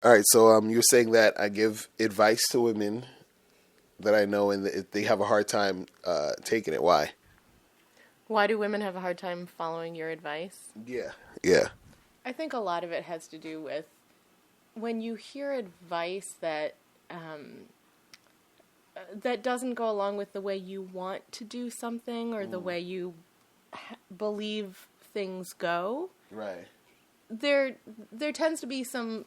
All right, so you're saying that I give advice to women that I know, and they have a hard time taking it. Why? Why do women have a hard time following your advice? Yeah, yeah, I think a lot of it has to do with when you hear advice that doesn't go along with the way you want to do something or the way you believe things go. right, There tends to be some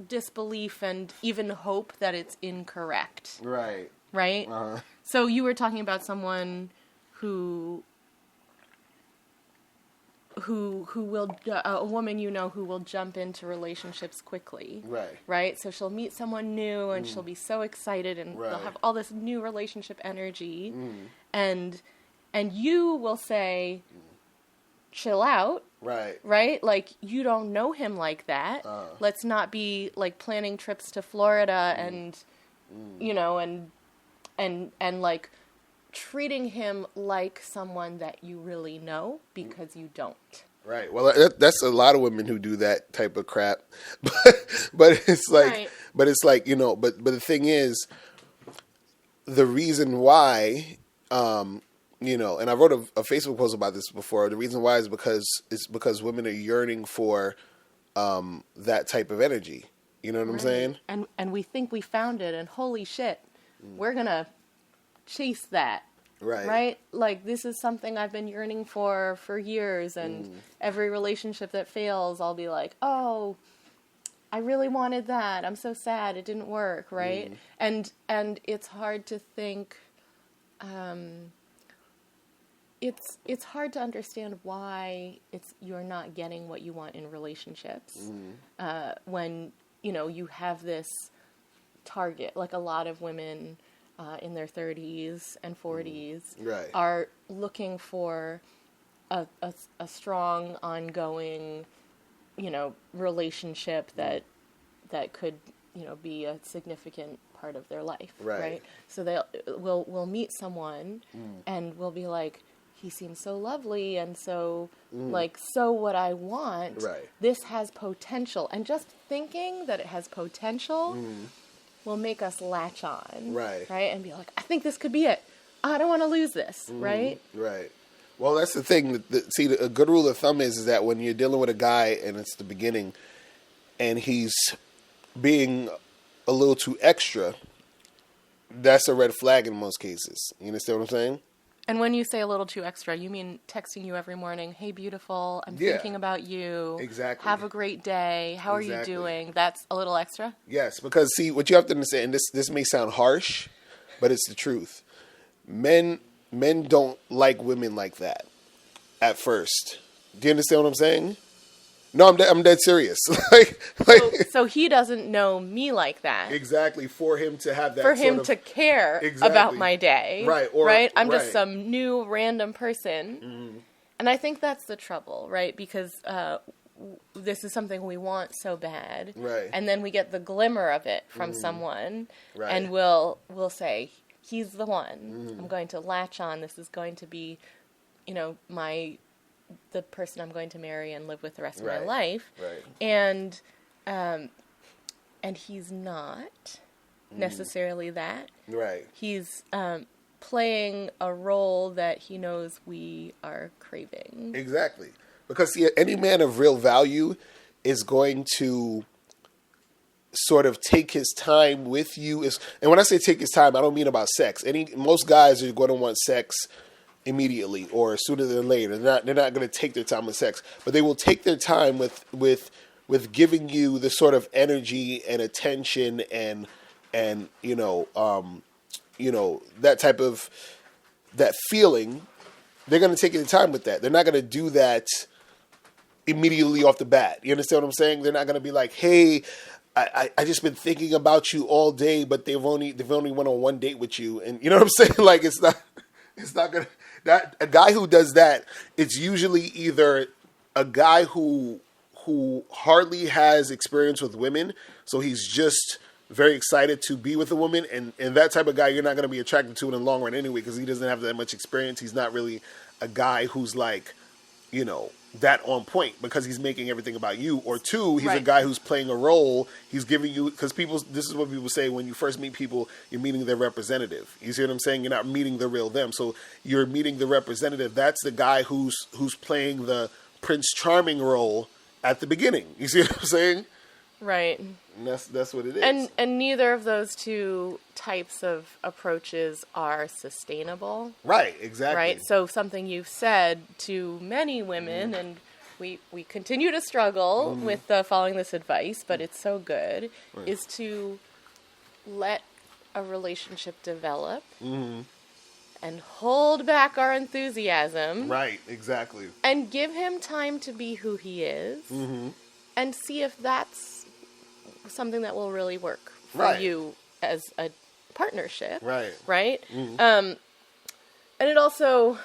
disbelief and even hope that it's incorrect, right, right? uh-huh. So you were talking about someone who will a woman who will jump into relationships quickly, Right, so she'll meet someone new and she'll be so excited and they'll right, have all this new relationship energy, mm, and you will say chill out, right, like you don't know him like that. Let's not be like planning trips to Florida and and like treating him like someone that you really know because you don't. right. Well, that's a lot of women who do that type of crap, but it's like, Right. but the thing is, the reason why, and I wrote a Facebook post about this before. The reason why is because women are yearning for that type of energy. You know what I'm saying? And we think we found it, and holy shit, we're gonna chase that. Right. Right? Like, this is something I've been yearning for years, and every relationship that fails, I'll be like, oh, I really wanted that. I'm so sad it didn't work, right? And it's hard to think, it's hard to understand why you're not getting what you want in relationships, when, you have this target. Like, a lot of women in their 30s and 40s Right. are looking for a strong, ongoing, relationship that could, be a significant part of their life, right? So we'll meet someone and we'll be like, he seems so lovely and so so what I want, Right. this has potential. And just thinking that it has potential will make us latch on, Right. and be like, I think this could be it. I don't want to lose this, right? Right. Well, that's the thing. See, a good rule of thumb is that when you're dealing with a guy and it's the beginning, and he's being a little too extra, that's a red flag in most cases. You understand what I'm saying? And when you say a little too extra, you mean texting you every morning, hey, beautiful, I'm thinking about you. Exactly. Have a great day. How are you doing? That's a little extra? Yes, because see, what you have to understand, and this may sound harsh, but it's the truth. Men don't like women like that at first. Do you understand what I'm saying? No, I'm dead serious. So he doesn't know me like that. Exactly, for him to have that For him to care about my day. Right. I'm just some new random person. And I think that's the trouble, right? Because this is something we want so bad. Right. And then we get the glimmer of it from someone. Right. And we'll say, he's the one. I'm going to latch on. This is going to be, the person I'm going to marry and live with the rest of my life. Right. And he's not necessarily that. Right. He's playing a role that he knows we are craving. Exactly. Because see, any man of real value is going to sort of take his time with you. And when I say take his time, I don't mean about sex. Most guys are going to want sex immediately or sooner than later. They're not going to take their time with sex, but they will take their time with giving you the sort of energy and attention and that type of that feeling. They're going to take their time with that. They're not going to do that immediately off the bat. You understand what I'm saying? They're not going to be like, hey, I just been thinking about you all day, but they've only went on one date with you, and you know what I'm saying? Like it's not gonna. That a guy who does that, it's usually either a guy who hardly has experience with women, so he's just very excited to be with a woman, and that type of guy you're not going to be attracted to in the long run anyway, because he doesn't have that much experience. He's not really a guy who's like, that on point because he's making everything about you, or two, he's a Right. guy who's playing a role. He's giving you, because this is what people say when you first meet people, you're meeting their representative. You see what I'm saying? You're not meeting the real them. So you're meeting the representative. That's the guy who's playing the Prince Charming role at the beginning. You see what I'm saying? Right. And that's what it is. And neither of those two types of approaches are sustainable. Right, exactly. Right? So something you've said to many women, and we continue to struggle with following this advice, but it's so good, is to let a relationship develop and hold back our enthusiasm. Right, exactly. And give him time to be who he is. And see if that's something that will really work for you as a partnership. Right. Right? And it also...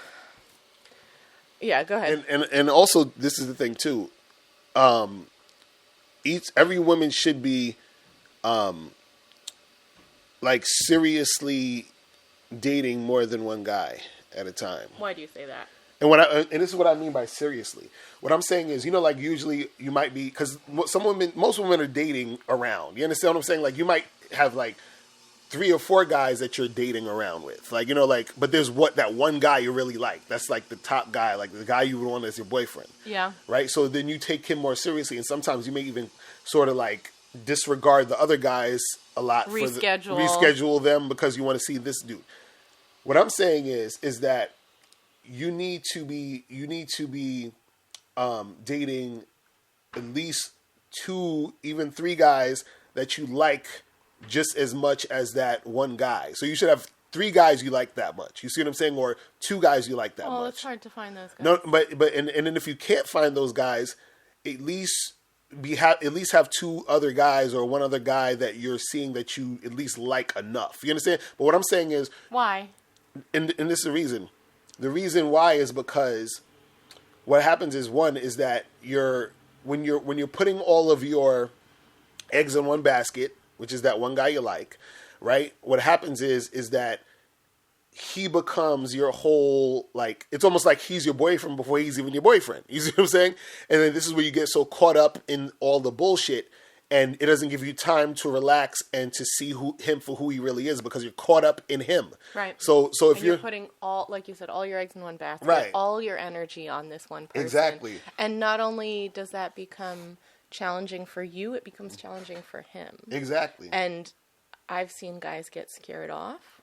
Yeah, go ahead. And also, this is the thing, too. Every woman should be, like, seriously dating more than one guy at a time. Why do you say that? And this is what I mean by seriously. What I'm saying is, like usually you might be, because most women are dating around. You understand what I'm saying? Like you might have like 3 or 4 guys that you're dating around with. Like, but there's that one guy you really like. That's like the top guy, like the guy you would want as your boyfriend. Yeah. Right? So then you take him more seriously. And sometimes you may even sort of like disregard the other guys a lot. Reschedule them because you want to see this dude. What I'm saying is that you need to be dating at least 2, even 3 guys that you like just as much as that one guy. So you should have 3 guys you like that much. You see what I'm saying? Or 2 guys you like that much. Oh, it's hard to find those guys. No, but then if you can't find those guys, at least have 2 other guys or 1 other guy that you're seeing that you at least like enough. You understand? But what I'm saying is, why? And this is the reason. The reason why is because what happens is, one is that when you're putting all of your eggs in one basket, which is that one guy you like, right? What happens is that he becomes your whole, like, it's almost like he's your boyfriend before he's even your boyfriend. You see what I'm saying? And then this is where you get so caught up in all the bullshit, and it doesn't give you time to relax and to see him for who he really is because you're caught up in him. Right. So if you're putting all, like you said, all your eggs in one basket, right, all your energy on this one person. Exactly. And not only does that become challenging for you, it becomes challenging for him. Exactly. And I've seen guys get scared off.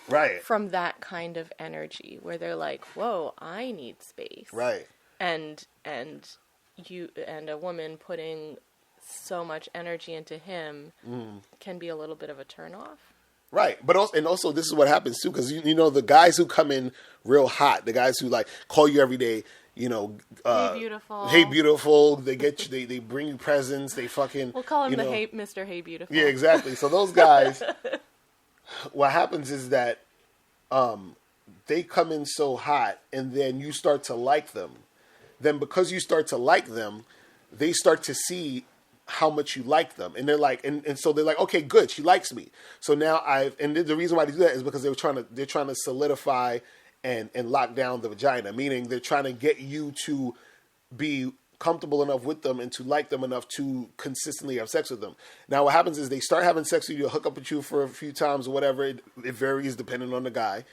Right. From that kind of energy where they're like, "Whoa, I need space." Right. And a woman putting so much energy into him can be a little bit of a turnoff. Right, but also this is what happens too, because the guys who come in real hot, the guys who like call you every day, hey beautiful, hey beautiful, they get you, they bring you presents, they fucking, we'll call him Mr. Hey Beautiful. Yeah, exactly. So those guys, what happens is that they come in so hot, and then you start to like them. Then because you start to like them, they start to see how much you like them, and they're like, and so they're like, okay, good, she likes me. So now the reason why they do that is because they're trying to solidify and lock down the vagina, meaning they're trying to get you to be comfortable enough with them and to like them enough to consistently have sex with them. Now what happens is they start having sex with you, hook up with you for a few times or whatever. It varies depending on the guy,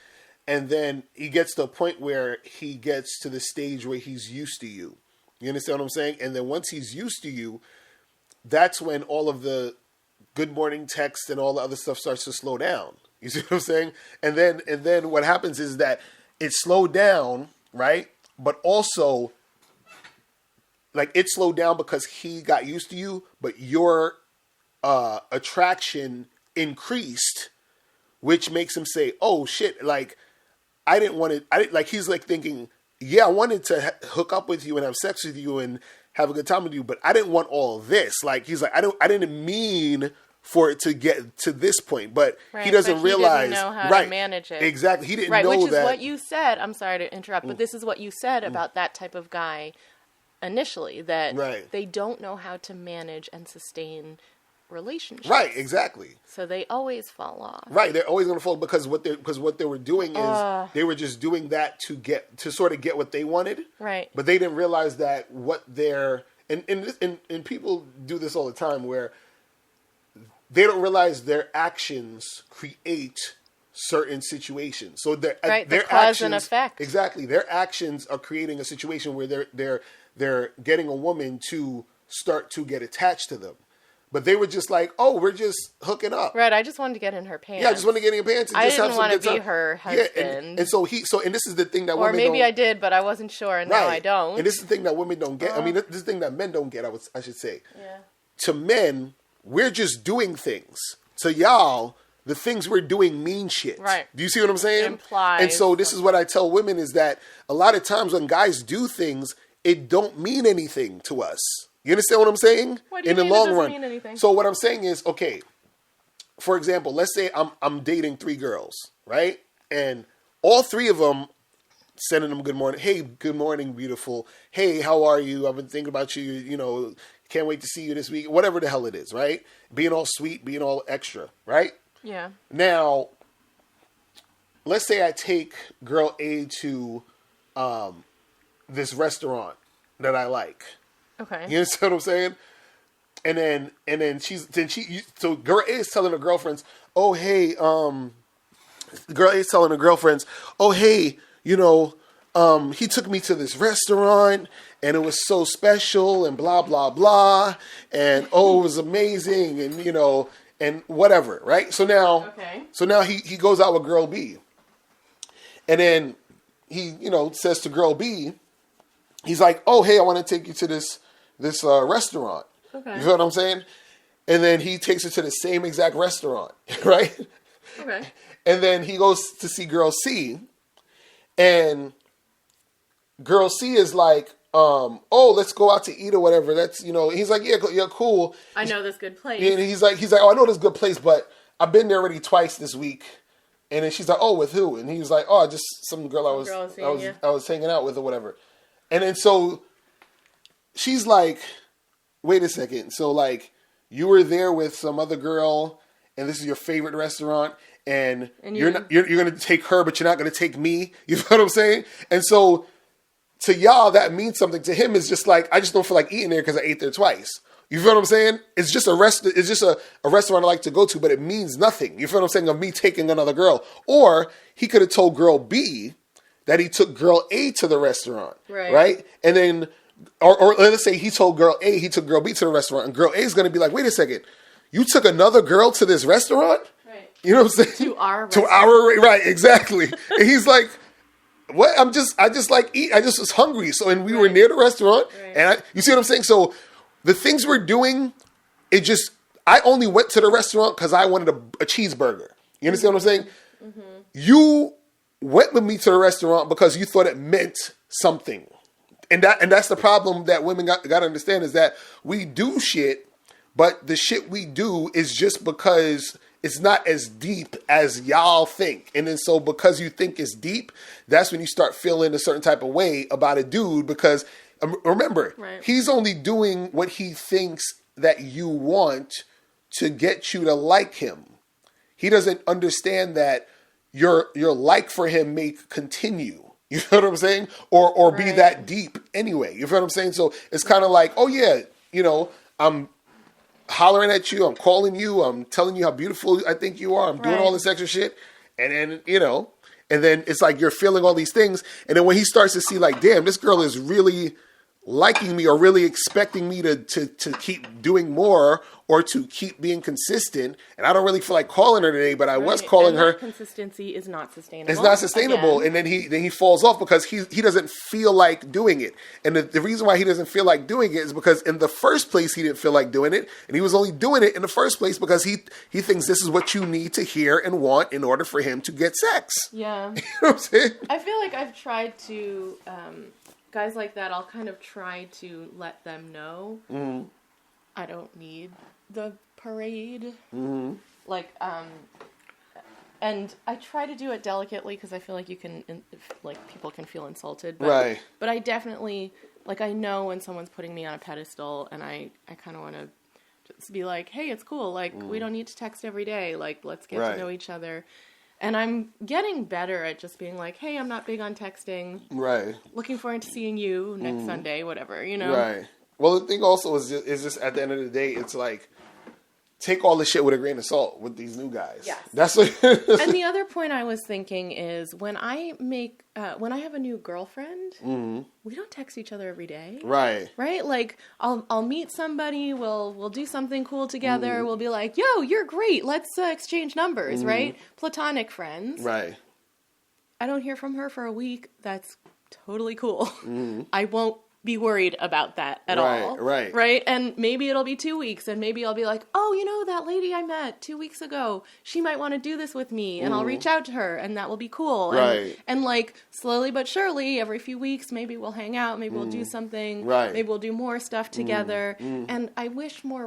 and then he gets to a point where he gets to the stage where he's used to you. You understand what I'm saying? And then once he's used to you, that's when all of the good morning text and all the other stuff starts to slow down. You see what I'm saying? And then what happens is that it slowed down, right? But also, like, it slowed down because he got used to you, but your attraction increased, which makes him say, "Oh shit!" Like, he's like thinking, "Yeah, I wanted to hook up with you and have sex with you and have a good time with you, but I didn't want all this." Like, he's like, I didn't mean for it to get to this point, but he doesn't realize. He doesn't know how to manage it. Exactly. He didn't know which is that. what you said. I'm sorry to interrupt, but this is what you said about that type of guy initially, that they don't know how to manage and sustain relationships. Right, exactly. So they always fall off. Right, they're always going to fall because what they were doing is they were just doing that to sort of get what they wanted. Right. But they didn't realize that what they're and people do this all the time where they don't realize their actions create certain situations. So their the cause actions, and effect. Exactly, their actions are creating a situation where they're getting a woman to start to get attached to them. But they were just like, oh, we're just hooking up. Right, I just wanted to get in her pants. Yeah, I just wanted to get in her pants and I just have didn't some want to good time. be her husband. Yeah, and this is the thing that or women maybe don't... I did, but I wasn't sure, and now I don't. And this is the thing that women don't get. I mean, this is the thing that men don't get, I should say. Yeah. To men, we're just doing things. To y'all, the things we're doing mean shit. Right. Do you see what I'm saying? Implies. And so this is what I tell women is that a lot of times when guys do things, it don't mean anything to us. You understand what I'm saying? What do you In the mean long it doesn't run. mean anything? So what I'm saying is, okay, for example, let's say I'm dating 3 girls, right? And all 3 of them sending them good morning. Hey, good morning, beautiful. Hey, how are you? I've been thinking about you. You know, can't wait to see you this week. Whatever the hell it is, right? Being all sweet, being all extra, right? Yeah. Now, let's say I take girl A to this restaurant that I like. Okay. You understand what I'm saying? And then so girl A is telling her girlfriends, oh hey, girl A is telling her girlfriends, oh hey, you know, he took me to this restaurant and it was so special and blah blah blah and oh it was amazing and you know and whatever, right? So now he goes out with girl B. And then he, you know, says to girl B, he's like, oh hey, I want to take you to this restaurant. Okay. You feel what I'm saying? And then he takes her to the same exact restaurant, right? Okay. And then he goes to see girl C, and girl C is like, oh, let's go out to eat or whatever. That's, you know, he's like, yeah, cool. I know this good place. And he's like, oh, I know this good place, but I've been there already twice this week. And then she's like, oh, with who? And he was like, oh, just some girl I was hanging out with or whatever. And then so she's like, wait a second. So like you were there with some other girl and this is your favorite restaurant and you're going to take her, but you're not going to take me. You know what I'm saying? And so to y'all, that means something. To him, it's just like, I just don't feel like eating there because I ate there twice. You feel what I'm saying? It's just a restaurant I like to go to, but it means nothing. You feel what I'm saying? Of me taking another girl. Or he could have told girl B that he took girl A to the restaurant. Right? And then, or let's say he told girl A, he took girl B to the restaurant, and girl A is going to be like, wait a second, you took another girl to this restaurant? Right. You know what I'm saying? To our right, exactly. And he's like, what? I just like eat. I just was hungry. So, and we were near the restaurant, and you see what I'm saying? So the things we're doing, I only went to the restaurant because I wanted a cheeseburger. You understand what I'm saying? Mm-hmm. You went with me to the restaurant because you thought it meant something. And that's the problem that women got to understand is that we do shit, but the shit we do is just because it's not as deep as y'all think. And then so because you think it's deep, that's when you start feeling a certain type of way about a dude because remember, he's only doing what he thinks that you want to get you to like him. He doesn't understand that your like for him may continue. You know what I'm saying? Or be that deep anyway. You feel what I'm saying? So it's kind of like, oh yeah, you know, I'm hollering at you, I'm calling you, I'm telling you how beautiful I think you are, I'm doing all this extra shit. And then, you know, and then it's like you're feeling all these things. And then when he starts to see like, damn, this girl is really liking me or really expecting me to keep doing more or to keep being consistent. And I don't really feel like calling her today, but I was calling her. Consistency is not sustainable. It's not sustainable. Again. And then he falls off because he doesn't feel like doing it. And the reason why he doesn't feel like doing it is because in the first place, he didn't feel like doing it. And he was only doing it in the first place because he thinks this is what you need to hear and want in order for him to get sex. Yeah. You know what I'm saying? I feel like I've tried to, guys like that, I'll kind of try to let them know I don't need the parade. Mm-hmm. Like, and I try to do it delicately because I feel like people can feel insulted. But, But I definitely, like, I know when someone's putting me on a pedestal and I kind of want to Just be like, hey, it's cool. Like, we don't need to text every day. Like, let's get Right. to know each other. And I'm getting better at just being like, hey, I'm not big on texting. Right. Looking forward to seeing you next Sunday, whatever, you know? Right. Well, the thing also is just at the end of the day, it's like, take all this shit with a grain of salt with these new guys. Yes. That's what. And the other point I was thinking is when I have a new girlfriend, we don't text each other every day. Right. Right? Like, I'll meet somebody, we'll do something cool together, we'll be like, yo, you're great, let's exchange numbers, right? Platonic friends. Right. I don't hear from her for a week, that's totally cool. I won't be worried about that at all. Right. Right? And maybe it'll be 2 weeks, and maybe I'll be like, oh, you know, that lady I met 2 weeks ago, she might want to do this with me, and I'll reach out to her, and that will be cool. Right. And like, slowly but surely, every few weeks, maybe we'll hang out, maybe we'll do something, Right. maybe we'll do more stuff together. And I wish more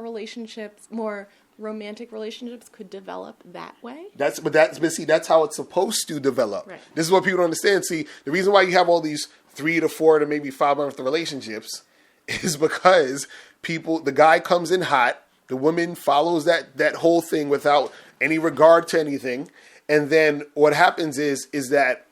romantic relationships could develop that way. But see, that's how it's supposed to develop. Right. This is what people don't understand. See, the reason why you have all these 3 to 4 to maybe 5 month relationships is because the guy comes in hot, the woman follows that whole thing without any regard to anything, and then what happens is that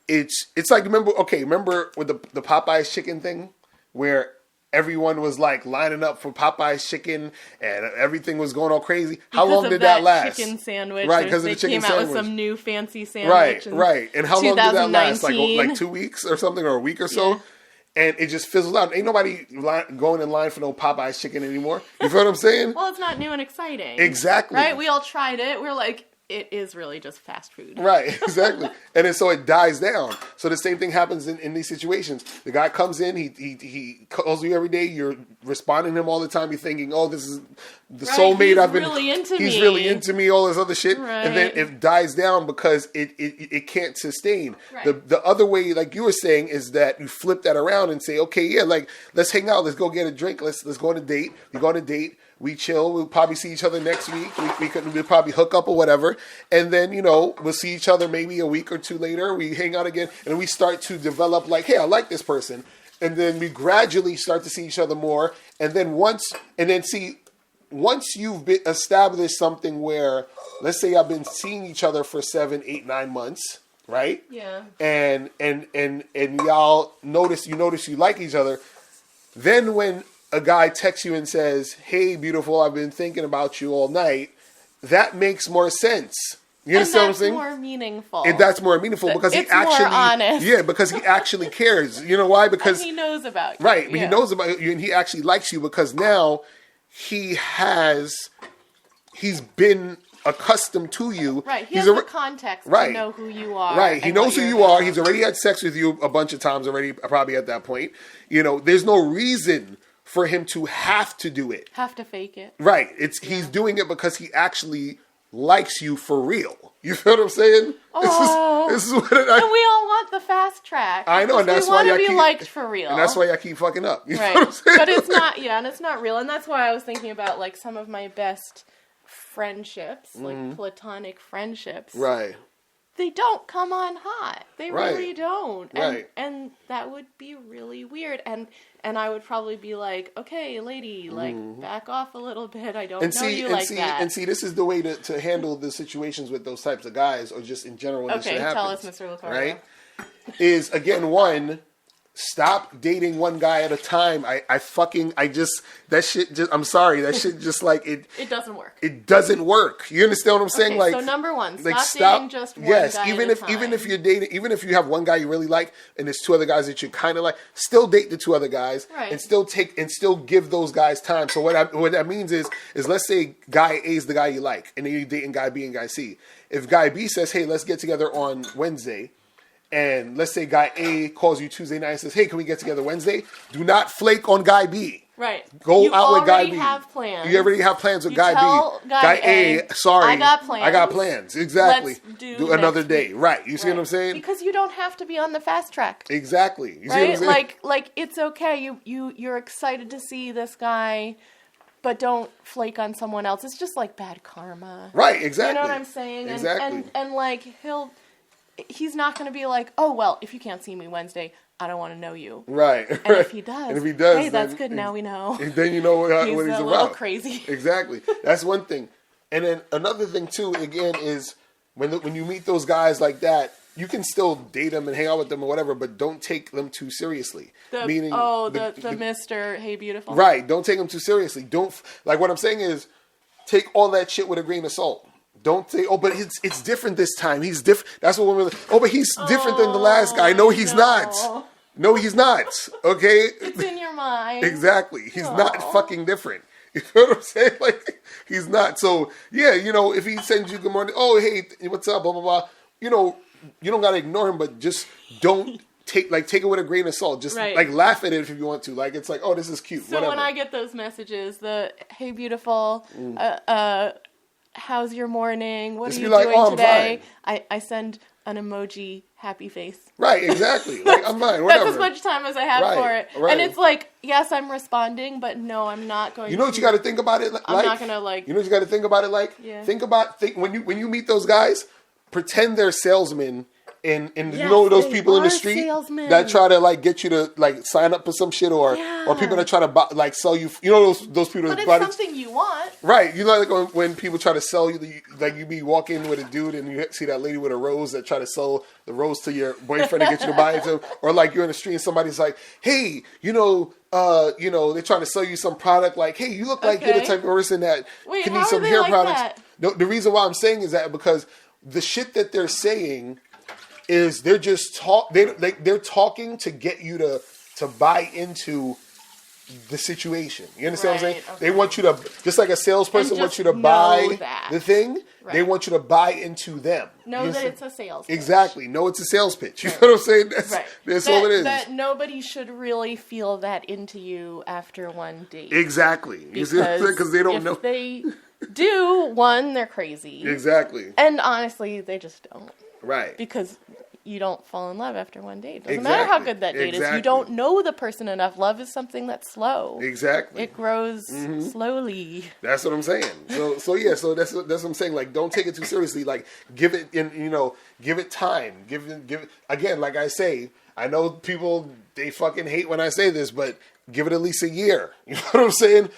it's like, remember with the Popeye's chicken thing, where everyone was like lining up for Popeye's chicken and everything was going all crazy. How long did that last? Chicken sandwich. Right, because of the chicken sandwich. They came out with some new fancy Right, sandwich. right. And how long did that last? 2019. Like 2 weeks or something, or a week or so? Yeah. And it just fizzles out. Ain't nobody going in line for no Popeye's chicken anymore. You feel what I'm saying? Well, it's not new and exciting. Exactly. Right? We all tried it. We're like, it is really just fast food. Right, exactly. And then so it dies down. So the same thing happens in these situations. The guy comes in, he calls you every day, you're responding to him all the time, you're thinking, oh, this is the soulmate I've been... He's really into me, all this other shit. Right. And then it dies down because it can't sustain. Right. The other way, like you were saying, is that you flip that around and say, okay, yeah, like, let's hang out, let's go get a drink, let's go on a date. We go on a date. We chill. We'll probably see each other next week. We'll probably hook up or whatever. And then, we'll see each other maybe a week or two later. We hang out again. And we start to develop like, hey, I like this person. And then we gradually start to see each other more. And then once you've established something where, let's say I've been seeing each other for 7, 8, 9 months, right? Yeah. And y'all notice you like each other. Then when a guy texts you and says, hey, beautiful, I've been thinking about you all night, that makes more sense. You understand what I'm saying? That's more meaningful. That's more meaningful because it's he actually... more honest. Yeah, because he actually cares. You know why? Because... And he knows about you. Right, but yeah. he knows about you and he actually likes you because now he's been accustomed to you. Right, he has the context to know who you are. Right, he knows who you are. He's already had sex with you a bunch of times already, probably at that point. There's no reason for him to have to do it. Have to fake it. Right. He's doing it because he actually likes you for real. You feel what I'm saying? Oh, this is what and we all want the fast track. I know, and that's we why want to be liked for real. And that's why I keep fucking up. You right. know what I'm saying? But it's not, and it's not real. And that's why I was thinking about like some of my best friendships, like platonic friendships. Right. They don't come on hot. They really don't. Right. And that would be really weird. And I would probably be like, okay, lady, like, back off a little bit. I don't know you like that. And see, this is the way to handle the situations with those types of guys, or just in general when this shit happens. Tell us, Mr. Latorio. Right? Is, again, one... Stop dating one guy at a time. That shit just like it. It doesn't work. It doesn't work. You understand what I'm saying? Okay, like, so number one, like stop dating just one guy even at a time. even if you're dating, even if you have one guy you really like, and there's 2 other guys that you kind of like, still date the 2 other guys, right. and still give those guys time. So what that means is let's say guy A is the guy you like, and then you're dating guy B and guy C. If guy B says, hey, let's get together on Wednesday. And let's say guy A calls you Tuesday night and says, hey, can we get together Wednesday? Do not flake on guy B. Right. Go out with guy B. You already have plans. You already have plans with you guy tell B. Guy A, sorry. I got plans. I got plans. Exactly. Let's do another day. Right. You see what I'm saying? Because you don't have to be on the fast track. Exactly. You see right? what I'm saying? Like it's okay. You're excited to see this guy, but don't flake on someone else. It's just like bad karma. Right, exactly. You know what I'm saying? Exactly. And like he's not going to be like, oh, well, if you can't see me Wednesday, I don't want to know you. Right. And if he does, hey, that's good. Now we know. Then you know what he's a about. Little crazy. Exactly. That's one thing. And then another thing too, again, is when you meet those guys like that, you can still date them and hang out with them or whatever, but don't take them too seriously. Meaning, the Mr. Hey Beautiful. Right. Don't take them too seriously. Don't, like, what I'm saying is, take all that shit with a grain of salt. Don't say, oh, but it's different this time. He's different. That's what women. Oh, but he's different than the last guy. No, he's not. No, he's not. Okay. It's in your mind. Exactly. He's not fucking different. You know what I'm saying? Like, he's not. So yeah, if he sends you good morning, oh hey, what's up, blah blah blah. You don't gotta ignore him, but just don't take it with a grain of salt. Just like laugh at it if you want to. Like, it's like, oh, this is cute. So whatever. When I get those messages, the hey beautiful, how's your morning? What are you doing today? I send an emoji happy face. Right, exactly. Like, I'm fine, whatever. That's as much time as I have for it. Right. And it's like, yes, I'm responding, but no, I'm not going to. You know what you got to think about it like? I'm not going to like. You know what you got to think about it like? Yeah. Think when you meet those guys, pretend they're salesmen. And you know those people in the street that try to like get you to like sign up for some shit or people that try to buy, like sell you. You know those people. But it's something you want, right? You know, like when people try to sell you, like you be walking with a dude and you see that lady with a rose that try to sell the rose to your boyfriend to get you to buy it to him, or like you're in the street and somebody's like, hey, they're trying to sell you some product. Like, hey, you look like you're the type of person that can need some hair products. That? No, the reason why I'm saying is that because the shit that they're saying is they're just they're talking to get you to buy into the situation. You understand what I'm saying? Okay. They want you to, just like a salesperson wants you to buy the thing, they want you to buy into them. Know that it's a sales pitch. Exactly. Know it's a sales pitch. You know what I'm saying? That's all it is. That nobody should really feel that into you after one date. Exactly. Because they don't know. If they do, one, they're crazy. Exactly. And honestly, they just don't. Right. Because you don't fall in love after one date. Doesn't matter how good that date is. You don't know the person enough. Love is something that's slow. Exactly. It grows slowly. That's what I'm saying. So that's what I'm saying. Like, don't take it too seriously. Like, give it give it time. Give it again. Like I say, I know people, they fucking hate when I say this, but give it at least a year. You know what I'm saying?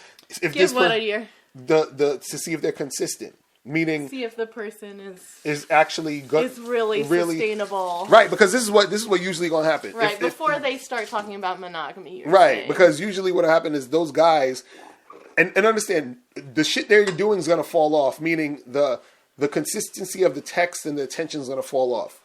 Give what a year? To see if they're consistent. Meaning, see if the person is actually good, is really sustainable, right? Because this is what usually gonna happen, right? Before they start talking about monogamy, right? Saying. Because usually what happen is those guys, and understand the shit they're doing is gonna fall off. Meaning the consistency of the text and the attention is gonna fall off.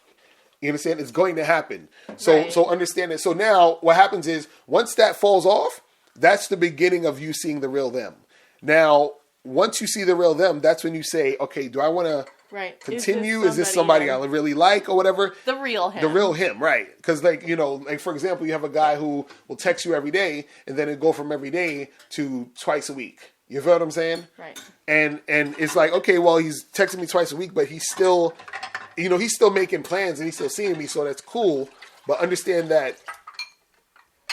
You understand? It's going to happen. So understand it. So now what happens is once that falls off, that's the beginning of you seeing the real them. Now, once you see the real them, that's when you say, okay, do I want to continue? Is this somebody I really like or whatever? The real him. The real him, right. Because, like for example, you have a guy who will text you every day, and then it go from every day to twice a week. You feel what I'm saying? Right. And it's like, okay, well, he's texting me twice a week, but he's still, he's still making plans, and he's still seeing me, so that's cool. But understand that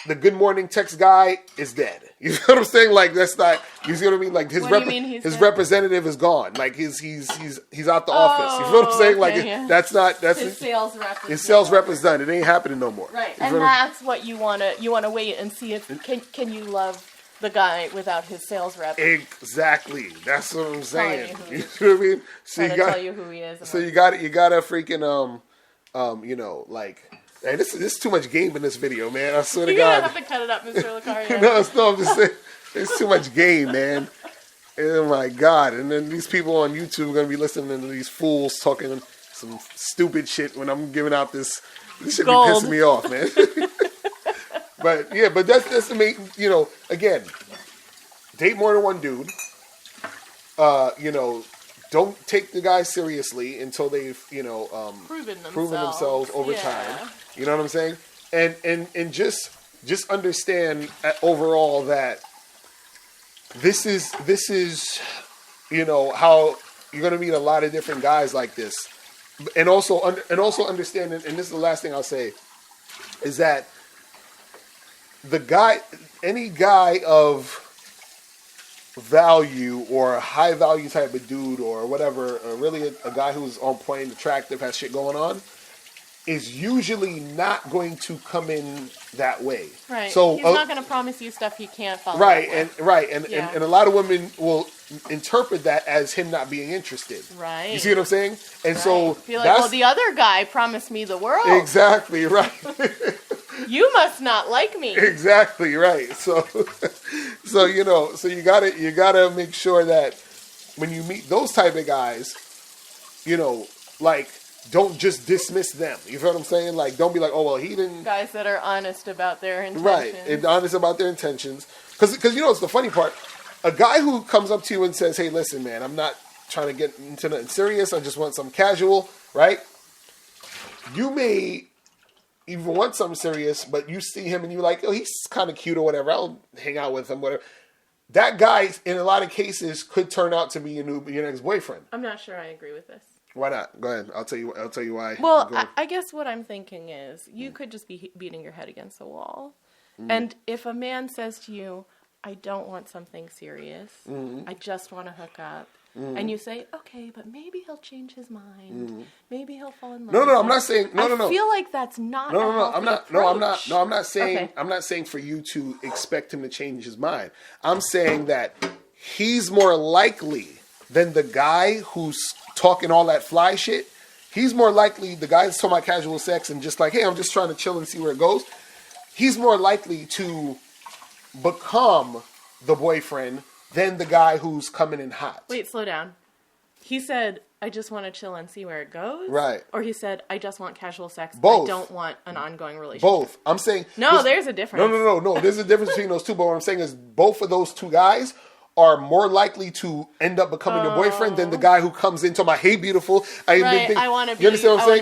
the good morning text guy is dead. You know what I'm saying? Like, that's not. You see what I mean? Like his representative is gone. Like he's out the office. You know what I'm saying? Like that's not. That's his sales rep. His sales rep is done. It ain't happening no more. Right, and that's what you wanna wait and see if can you love the guy without his sales rep. Exactly. That's what I'm saying. You know what I mean? So you got tell you who he is. So you got to freaking like. Hey, this is too much game in this video, man. I swear to God. You're going to have to cut it up, Mr. Lucario. No, I'm just saying. It's too much game, man. Oh, my God. And then these people on YouTube are going to be listening to these fools talking some stupid shit when I'm giving out this. This should be pissing me off, man. but that's the main, again, date more than one dude. Don't take the guys seriously until they've, proven themselves over time. You know what I'm saying? And just understand overall that this is how you're gonna meet a lot of different guys like this, and also understand, and this is the last thing I'll say, is that any guy of value or a high value type of dude or whatever, or really a guy who's on point, attractive, has shit going on, is usually not going to come in that way. Right. So he's not going to promise you stuff he can't follow. Right, up with. and a lot of women will interpret that as him not being interested. Right. You see what I'm saying? And so be like, well, the other guy promised me the world. Exactly right. You must not like me. Exactly right. So you know, so you gotta make sure that when you meet those type of guys, you know, like, don't just dismiss them. You feel what I'm saying? Like, don't be like, oh, well, he didn't. Guys that are honest about their intentions. Right, and honest about their intentions. Because you know, it's the funny part. A guy who comes up to you and says, hey, listen, man, I'm not trying to get into nothing serious. I just want something casual, right? You may even want something serious, but you see him and you're like, oh, he's kind of cute or whatever. I'll hang out with him, whatever. That guy, in a lot of cases, could turn out to be your next boyfriend. I'm not sure I agree with this. Why not? Go ahead. I'll tell you why. Well, I guess what I'm thinking is you could just be beating your head against the wall. And if a man says to you, I don't want something serious, I just want to hook up, and you say, okay, but maybe he'll change his mind. Maybe he'll fall in love. No, I'm not saying. No. I feel like that's not. I'm not. Approach. No, I'm not. No, I'm not saying. Okay. I'm not saying for you to expect him to change his mind. I'm saying that he's more likely than the guy who's talking all that fly shit. He's more likely, the guy that's talking about casual sex and just like, hey, I'm just trying to chill and see where it goes. He's more likely to become the boyfriend than the guy who's coming in hot. Wait, slow down. He said, I just want to chill and see where it goes? Right. Or he said, I just want casual sex. Both. I don't want an ongoing relationship. Both. I'm saying... No, there's a difference. No. There's a difference between those two, but what I'm saying is both of those two guys are more likely to end up becoming your boyfriend than the guy who comes into my, hey, beautiful. I want to be,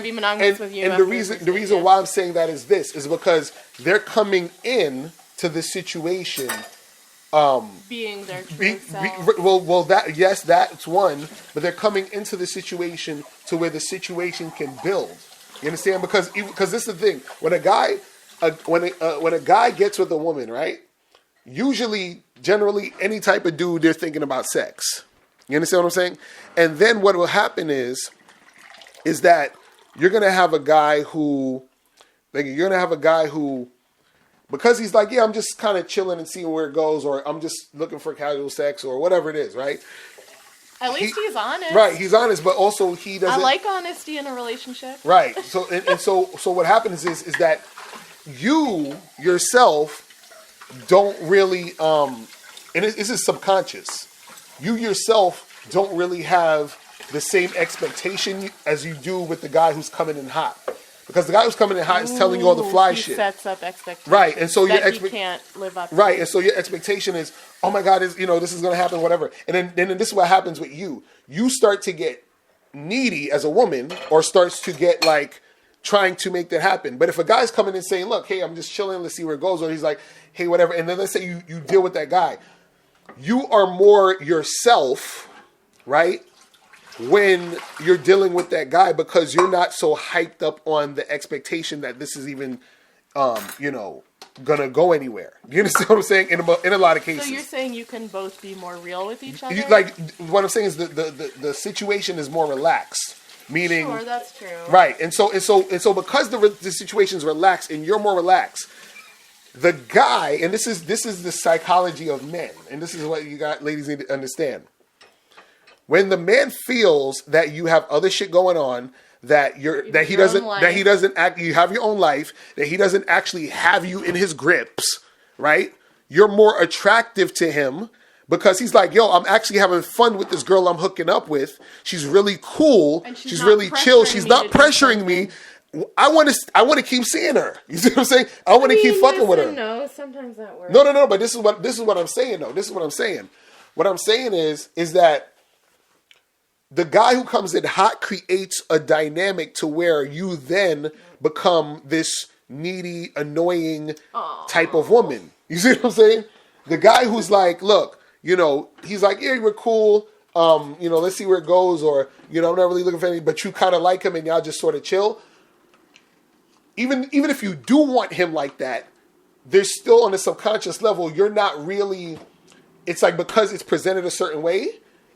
be monogamous with you. And the reason why I'm saying that is this, is because they're coming in to the situation... being their true self. Well, that's one, but they're coming into the situation to where the situation can build. You understand? Because this is the thing. When a guy gets with a woman, right? Usually, generally, any type of dude, they're thinking about sex. You understand what I'm saying? And then what will happen is that you're gonna have a guy who, because he's like, yeah, I'm just kind of chilling and seeing where it goes, or I'm just looking for casual sex, or whatever it is, right? At least he's honest. Right, he's honest, but also he doesn't... I like honesty in a relationship. Right. So so what happens is that you yourself don't really, and this is subconscious, you yourself don't really have the same expectation as you do with the guy who's coming in hot. Because the guy who's coming in hot is telling you all the fly shit. He sets up expectations. Right, and so that you can't live up to. Right, and so your expectation is, oh my God, this is going to happen, whatever. And then this is what happens with you. You start to get needy as a woman, or starts to get like trying to make that happen. But if a guy's coming in saying, look, hey, I'm just chilling, let's see where it goes, or he's like, hey, whatever, and then let's say you deal with that guy, you are more yourself, right? When you're dealing with that guy, because you're not so hyped up on the expectation that this is even, gonna go anywhere. You understand what I'm saying? In a lot of cases. So you're saying you can both be more real with each other? Like, what I'm saying is the situation is more relaxed. Meaning, sure, that's true. Right, and so because the situation's relaxed and you're more relaxed, the guy, and this is the psychology of men, and this is what ladies need to understand. When the man feels that you have other shit going on, you have your own life, that he doesn't actually have you in his grips, right? You're more attractive to him because he's like, yo, I'm actually having fun with this girl I'm hooking up with. She's really cool. She's really chill. She's not pressuring me. I want to keep seeing her. You see what I'm saying? I want to keep fucking with her. No, sometimes that works. No. But this is what I'm saying though. This is what I'm saying. What I'm saying is that the guy who comes in hot creates a dynamic to where you then become this needy, annoying type of woman. You see what I'm saying? The guy who's like, look, he's like, yeah, we're cool. Let's see where it goes. Or, I'm not really looking for anything, but you kind of like him and y'all just sort of chill. Even if you do want him like that, there's still on a subconscious level, you're not really, it's like because it's presented a certain way,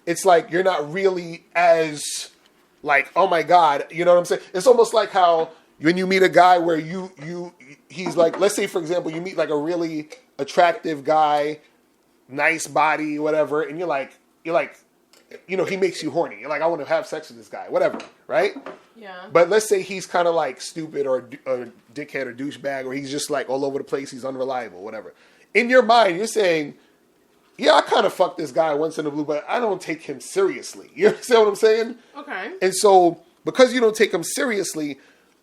it's like you're not really as like, oh my God, you know what I'm saying? It's almost like how, when you meet a guy where he's like, let's say for example, you meet like a really attractive guy, nice body, whatever, and you're like, he makes you horny. You're like, I want to have sex with this guy, whatever, right? Yeah. But let's say he's kind of like stupid or a dickhead or douchebag, or he's just like all over the place. He's unreliable, whatever. In your mind, you're saying, yeah, I kind of fuck this guy once in a blue, but I don't take him seriously. You understand what I'm saying? Okay. And so because you don't take him seriously,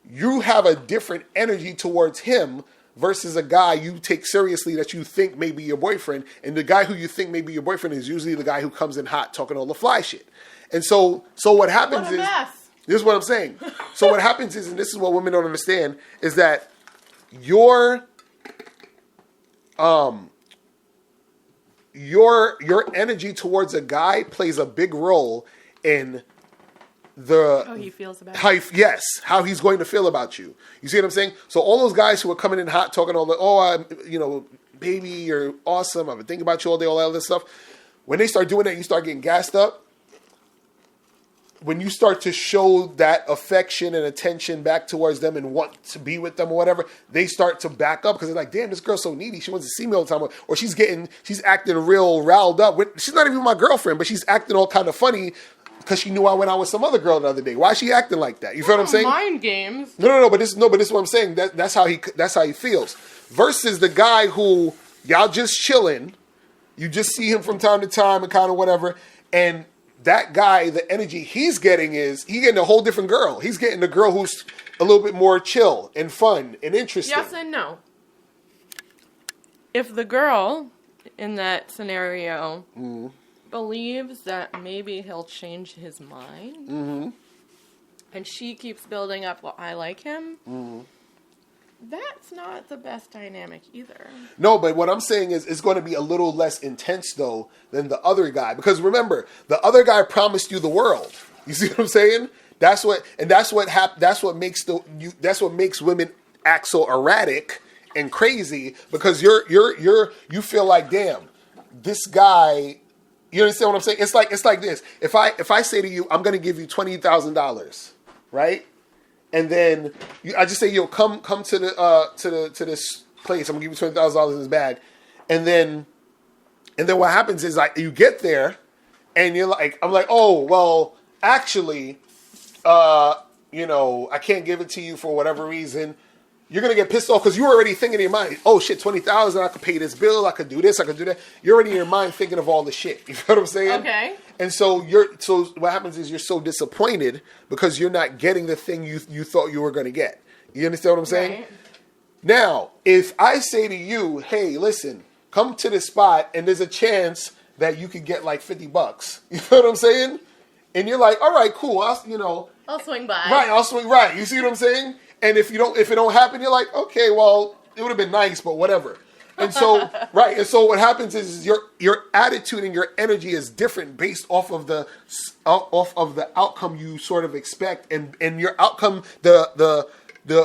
you have a different energy towards him versus a guy you take seriously that you think may be your boyfriend. And the guy who you think may be your boyfriend is usually the guy who comes in hot talking all the fly shit. And so what happens What a mess. this is what I'm saying. So what happens is, and this is what women don't understand, is that your energy towards a guy plays a big role in how he feels about how he's going to feel about you. You see what I'm saying? So all those guys who are coming in hot, talking all the, baby, you're awesome, I've been thinking about you all day, all that other stuff. When they start doing that, you start getting gassed up. When you start to show that affection and attention back towards them and want to be with them or whatever, they start to back up because they're like, damn, this girl's so needy. She wants to see me all the time. Or she's acting real riled up. She's not even my girlfriend, but she's acting all kind of funny because she knew I went out with some other girl the other day. Why is she acting like that? You feel what I'm saying? Mind games. No. But this is what I'm saying. That's how he feels. Versus the guy who y'all just chilling, you just see him from time to time and kind of whatever, and that guy, the energy he's getting a whole different girl. He's getting a girl who's a little bit more chill and fun and interesting. Yes and no. If the girl in that scenario believes that maybe he'll change his mind, and she keeps building up, well, I like him, that's not the best dynamic either. No, but what I'm saying is it's going to be a little less intense, though, than the other guy. Because remember, the other guy promised you the world. You see what I'm saying? That's what makes women act so erratic and crazy, because you feel like, damn, this guy. You understand what I'm saying? It's like this. If I say to you, I'm going to give you $20,000, right? And then I just say, yo, come to this place. I'm gonna give you $20,000 in this bag, and then what happens is, like, you get there, and I'm like, oh well, actually, I can't give it to you for whatever reason. You're gonna get pissed off because you're already thinking in your mind, oh shit, $20,000, I could pay this bill, I could do this, I could do that. You're already in your mind thinking of all the shit. You know what I'm saying? Okay. And so what happens is you're so disappointed because you're not getting the thing you thought you were going to get. You understand what I'm saying? Right. Now, if I say to you, hey, listen, come to this spot and there's a chance that you could get like $50. You know what I'm saying? And you're like, all right, cool. I'll swing by. Right, I'll swing. Right. You see what I'm saying? And if it don't happen, you're like, okay, well, it would have been nice, but whatever. And so, right. And so what happens is your attitude and your energy is different based off of the outcome you sort of expect, and your outcome, the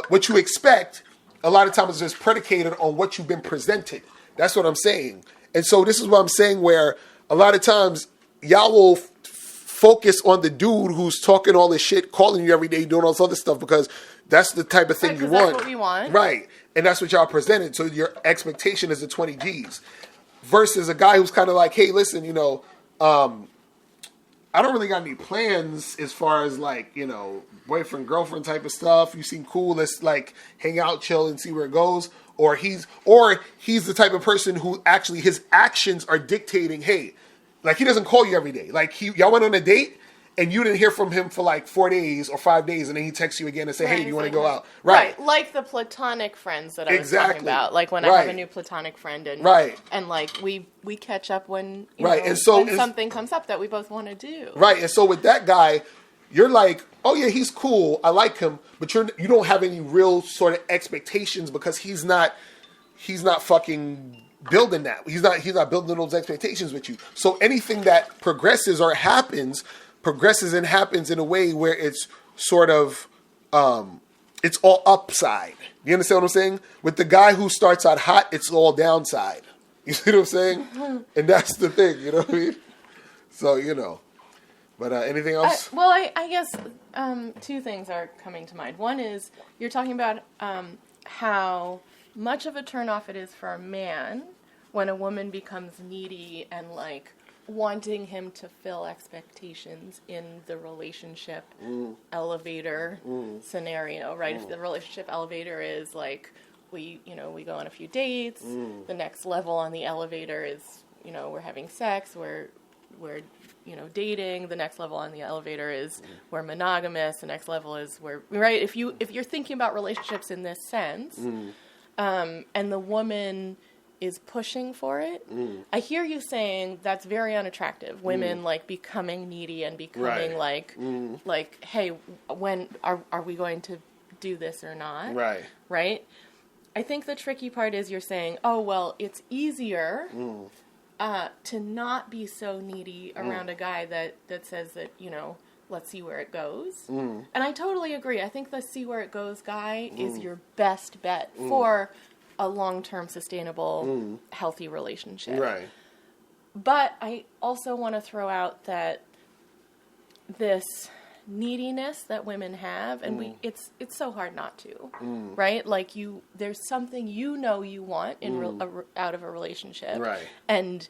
what you expect, a lot of times is predicated on what you've been presented. That's what I'm saying. And so this is what I'm saying, where a lot of times y'all will focus on the dude who's talking all this shit, calling you every day, doing all this other stuff, because that's the type of thing you want. That's what we want. Right. And that's what y'all presented. So your expectation is the 20 G's. Versus a guy who's kind of like, hey, listen, I don't really got any plans as far as like, boyfriend, girlfriend type of stuff. You seem cool. Let's like hang out, chill, and see where it goes. Or he's the type of person who actually his actions are dictating, hey, like he doesn't call you every day. Like y'all went on a date and you didn't hear from him for like 4 days or 5 days, and then he texts you again and say, hey, do you want to go out? Right. Like the platonic friends that I was talking about. Like when I have a new platonic friend and like we catch up when when something comes up that we both want to do. Right. And so with that guy, you're like, oh yeah, he's cool, I like him, but you don't have any real sort of expectations because he's not fucking building that. He's not building those expectations with you. So anything that progresses and happens in a way where it's sort of it's all upside. You understand what I'm saying? With the guy who starts out hot, it's all downside. You see what I'm saying? And that's the thing, you know what I mean? So, But anything else? I guess two things are coming to mind. One is you're talking about how much of a turnoff it is for a man when a woman becomes needy and like wanting him to fill expectations in the relationship elevator scenario, right? If the relationship elevator is like we go on a few dates, the next level on the elevator is, we're having sex, we're dating, the next level on the elevator is we're monogamous, the next level is right? If you're thinking about relationships in this sense, and the woman is pushing for it, I hear you saying that's very unattractive. Women like becoming needy and becoming like, hey, when are we going to do this or not? Right? I think the tricky part is you're saying, oh, well, it's easier to not be so needy around a guy that says that, let's see where it goes. And I totally agree. I think the see where it goes guy is your best bet for a long-term, sustainable, healthy relationship. Right. But I also want to throw out that this neediness that women have, and it's so hard not to, right? Like there's something you want in out of a relationship, right? And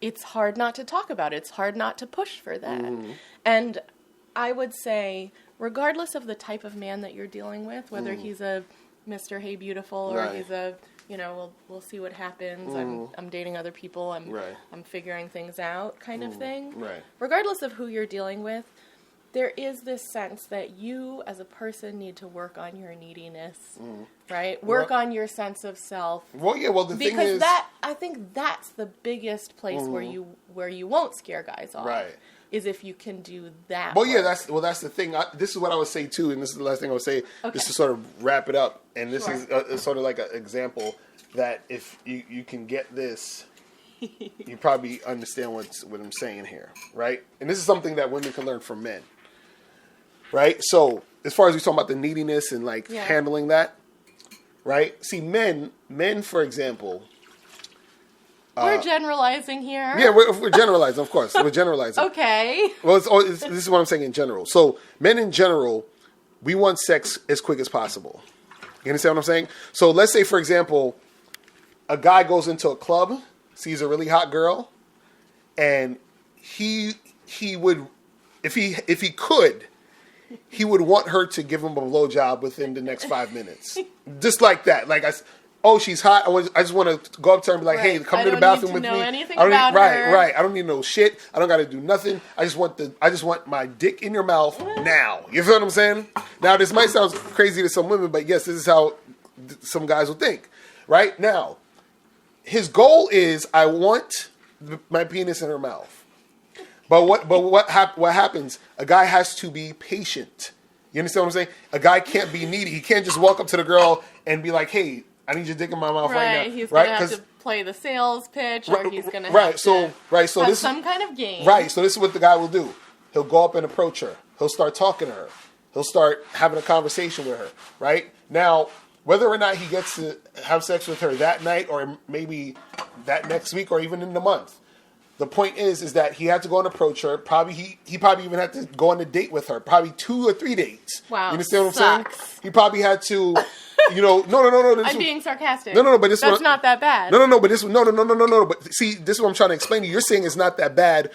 it's hard not to talk about it. It's hard not to push for that. And I would say, regardless of the type of man that you're dealing with, whether he's a Mr. Hey Beautiful or he's a we'll see what happens. I'm dating other people. I'm figuring things out kind of thing. Right. Regardless of who you're dealing with, there is this sense that you as a person need to work on your neediness, right? Work on your sense of self. Well, yeah. Well, the thing is, because I think that's the biggest place where you won't scare guys off. Right. Is if you can do that. Well, yeah. That's the thing. This is what I would say too, and this is the last thing I would say. Okay. Just to sort of wrap it up, and this is sort of like an example that if you can get this. You probably understand what I'm saying here, right? And this is something that women can learn from men. Right? So, as far as we talking about the neediness and like handling that, right? See, men, for example, we're generalizing here. Yeah, we're generalizing, of course. We're generalizing. Okay. Well, this is what I'm saying in general. So, men in general, we want sex as quick as possible. You understand what I'm saying? So, let's say, for example, a guy goes into a club, sees a really hot girl, and he would, if he could, he would want her to give him a blowjob within the next 5 minutes. Just like that. Like, she's hot. I just want to go up to her and be like, hey, come to the bathroom with me. I don't need to know anything about her. Right. I don't need no shit. I don't got to do nothing. I just want my dick in your mouth now. You feel what I'm saying? Now, this might sound crazy to some women, but yes, this is how some guys will think. Right? Now, his goal is, I want my penis in her mouth. But what happens? A guy has to be patient. You understand what I'm saying? A guy can't be needy. He can't just walk up to the girl and be like, "Hey, I need your dick in my mouth right now." He's gonna have to play the sales pitch, or he's gonna have to have some kind of game. Right. So this is what the guy will do. He'll go up and approach her. He'll start talking to her. He'll start having a conversation with her. Right now, whether or not he gets to have sex with her that night, or maybe that next week, or even in the month. The point is that he had to go and approach her. Probably he probably even had to go on a date with her. Probably 2 or 3 dates. Wow, you understand what I'm saying? He probably had to, no. I'm being sarcastic. No, but that's not that bad. No. But no. But see, this is what I'm trying to explain to you. You're saying it's not that bad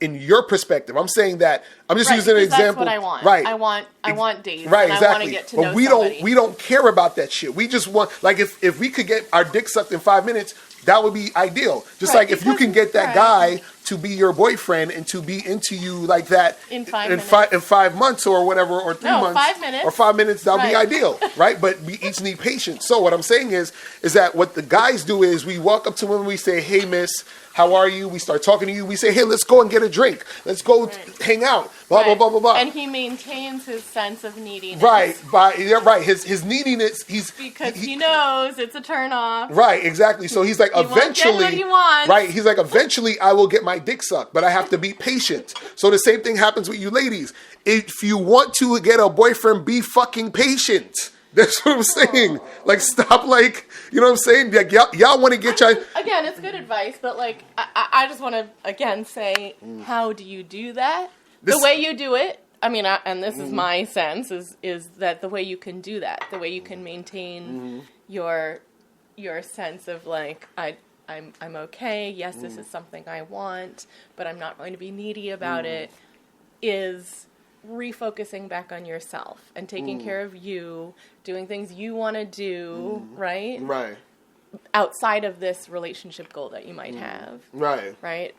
in your perspective. I'm saying that I'm just using an example. That's what I want. Right. I want dates. Right. And exactly. I want to get to know somebody. We don't care about that shit. We just want, like, if we could get our dick sucked in 5 minutes, that would be ideal. Just like if you can get that guy to be your boyfriend and to be into you like that in 5 months or whatever, or 3 months, 5 minutes, or 5 minutes, that'll be ideal, right? But we each need patience. So what I'm saying is that what the guys do is we walk up to women, we say, "Hey, miss, how are you?" We start talking to you. We say, "Hey, let's go and get a drink. Let's go hang out." Blah blah blah blah blah. And he maintains his sense of neediness. Right. His neediness. Because he knows it's a turn off. Right. Exactly. So he's like, eventually. What he wants. Right. He's like, eventually, I will get my dick sucked, but I have to be patient. So the same thing happens with you ladies. If you want to get a boyfriend, be fucking patient. That's what I'm saying. Like, stop, like, you know what I'm saying? Like, y'all want to get y'all... Again, it's good advice, but, like, I just want to, again, say, how do you do that? The way you do it, I mean, and this is my sense, is that the way you can do that, the way you can maintain your sense of like, I'm okay, yes, this is something I want, but I'm not going to be needy about it, is refocusing back on yourself and taking care of you, doing things you want to do, right? Right. Outside of this relationship goal that you might have. Right. Right.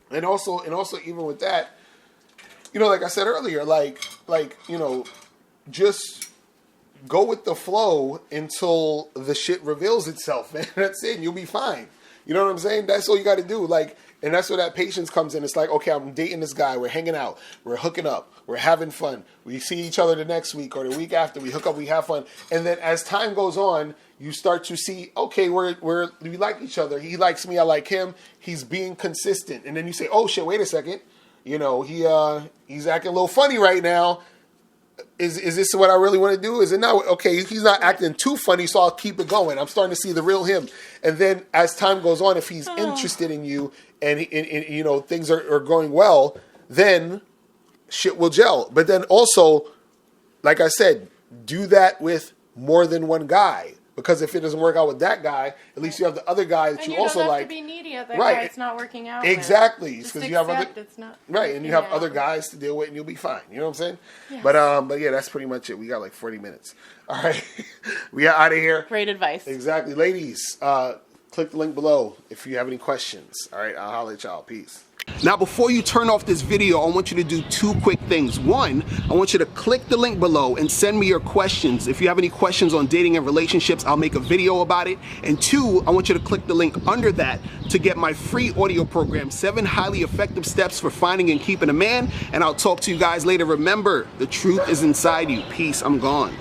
And also even with that, you know, like I said earlier, like, you know, just go with the flow until the shit reveals itself, man. That's it. You'll be fine. You know what I'm saying? That's all you got to do. Like, and that's where that patience comes in. It's like, okay, I'm dating this guy. We're hanging out. We're hooking up. We're having fun. We see each other the next week or the week after. We hook up. We have fun. And then as time goes on, you start to see, okay, we like each other. He likes me. I like him. He's being consistent. And then you say, oh shit, wait a second. You know, he's acting a little funny right now. Is this what I really want to do? Is it not? Okay, he's not acting too funny, so I'll keep it going. I'm starting to see the real him. And then as time goes on, if he's interested in you and you know, things are going well, then shit will gel. But then also, like I said, do that with more than one guy. Because if it doesn't work out with that guy, at least you have the other guy that and you also don't have like. To be needy at that right. guy. It's not working out. Exactly. Because you have other, it's not right, and you have other guys to deal with, and you'll be fine. You know what I'm saying? Yes. But yeah, that's pretty much it. We got like 40 minutes. All right, we are out of here. Great advice. Exactly, ladies. Click the link below if you have any questions. All right, I'll holler at y'all. Peace. Now, before you turn off this video, I want you to do two quick things. One, I want you to click the link below and send me your questions. If you have any questions on dating and relationships, I'll make a video about it. And two, I want you to click the link under that to get my free audio program, 7 highly effective steps for finding and keeping a man. And I'll talk to you guys later. Remember, the truth is inside you. Peace. I'm gone.